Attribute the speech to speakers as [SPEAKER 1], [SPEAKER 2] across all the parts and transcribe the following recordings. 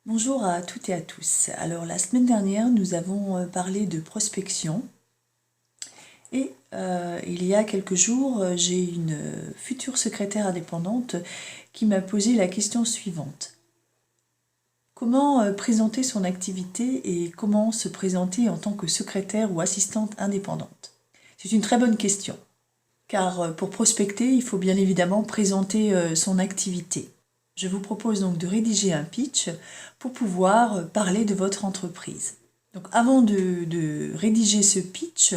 [SPEAKER 1] Bonjour à toutes et à tous. Alors la semaine dernière, nous avons parlé de prospection et il y a quelques jours, j'ai une future secrétaire indépendante qui m'a posé la question suivante. Comment présenter son activité et comment se présenter en tant que secrétaire ou assistante indépendante? C'est une très bonne question, car pour prospecter, il faut bien évidemment présenter son activité. Je vous propose donc de rédiger un pitch pour pouvoir parler de votre entreprise. Donc avant de rédiger ce pitch,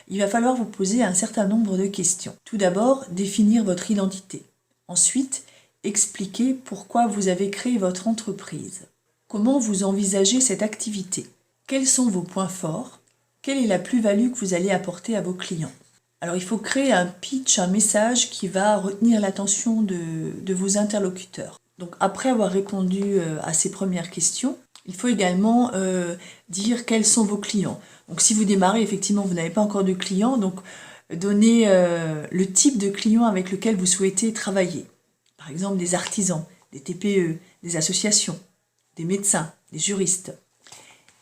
[SPEAKER 1] il va falloir vous poser un certain nombre de questions. Tout d'abord, définir votre identité. Ensuite, expliquer pourquoi vous avez créé votre entreprise. Comment vous envisagez cette activité? Quels sont vos points forts? Quelle est la plus-value que vous allez apporter à vos clients? Alors il faut créer un pitch, un message qui va retenir l'attention de vos interlocuteurs. Donc après avoir répondu à ces premières questions, il faut également dire quels sont vos clients. Donc si vous démarrez, effectivement, vous n'avez pas encore de clients, donc donnez le type de client avec lequel vous souhaitez travailler. Par exemple des artisans, des TPE, des associations, des médecins, des juristes.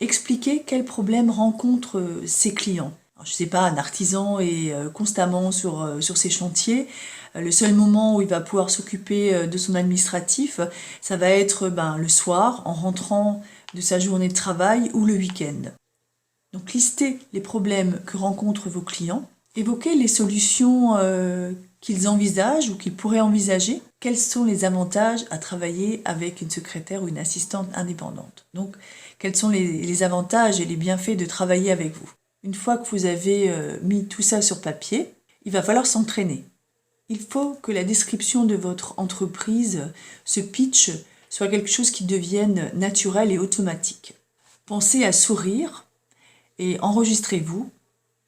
[SPEAKER 1] Expliquez quels problèmes rencontrent ces clients. Alors, je ne sais pas, un artisan est constamment sur ses chantiers. Le seul moment où il va pouvoir s'occuper de son administratif, ça va être le soir, en rentrant de sa journée de travail ou le week-end. Donc listez les problèmes que rencontrent vos clients, évoquez les solutions qu'ils envisagent ou qu'ils pourraient envisager. Quels sont les avantages à travailler avec une secrétaire ou une assistante indépendante? Donc, quels sont les avantages et les bienfaits de travailler avec vous? Une fois que vous avez mis tout ça sur papier, il va falloir s'entraîner. Il faut que la description de votre entreprise, ce pitch, soit quelque chose qui devienne naturel et automatique. Pensez à sourire et enregistrez-vous.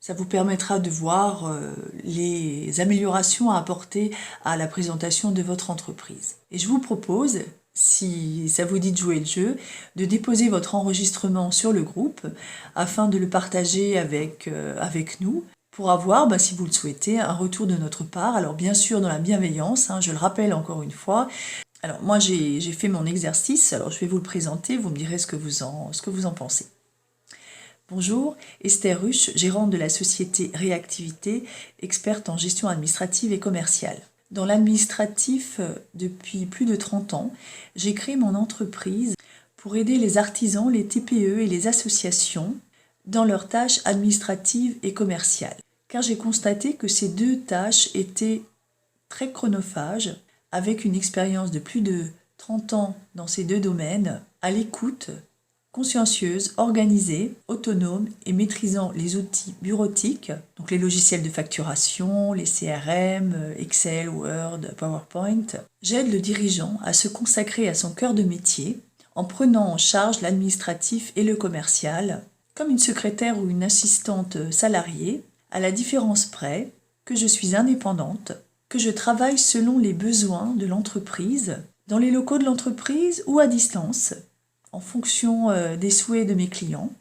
[SPEAKER 1] Ça vous permettra de voir les améliorations à apporter à la présentation de votre entreprise. Et je vous propose, si ça vous dit de jouer le jeu, de déposer votre enregistrement sur le groupe afin de le partager avec nous pour avoir, si vous le souhaitez, un retour de notre part. Alors bien sûr dans la bienveillance, je le rappelle encore une fois. Alors moi j'ai fait mon exercice, alors je vais vous le présenter, vous me direz ce que vous en pensez. Bonjour, Esther Ruche, gérante de la société Réactivité, experte en gestion administrative et commerciale. Dans l'administratif, depuis plus de 30 ans, j'ai créé mon entreprise pour aider les artisans, les TPE et les associations dans leurs tâches administratives et commerciales. Car j'ai constaté que ces deux tâches étaient très chronophages, avec une expérience de plus de 30 ans dans ces deux domaines, à l'écoute, consciencieuse, organisée, autonome et maîtrisant les outils bureautiques, donc les logiciels de facturation, les CRM, Excel, Word, PowerPoint. J'aide le dirigeant à se consacrer à son cœur de métier en prenant en charge l'administratif et le commercial, comme une secrétaire ou une assistante salariée, à la différence près que je suis indépendante, que je travaille selon les besoins de l'entreprise, dans les locaux de l'entreprise ou à distance, en fonction des souhaits de mes clients.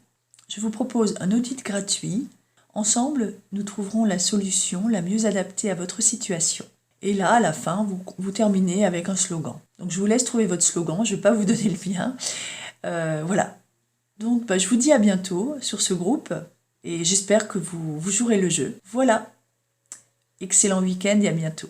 [SPEAKER 1] Je vous propose un audit gratuit. Ensemble, nous trouverons la solution la mieux adaptée à votre situation. Et là, à la fin, vous terminez avec un slogan. Donc, je vous laisse trouver votre slogan. Je ne vais pas vous donner le mien. Voilà. Donc, je vous dis à bientôt sur ce groupe et j'espère que vous jouerez le jeu. Voilà. Excellent week-end et à bientôt.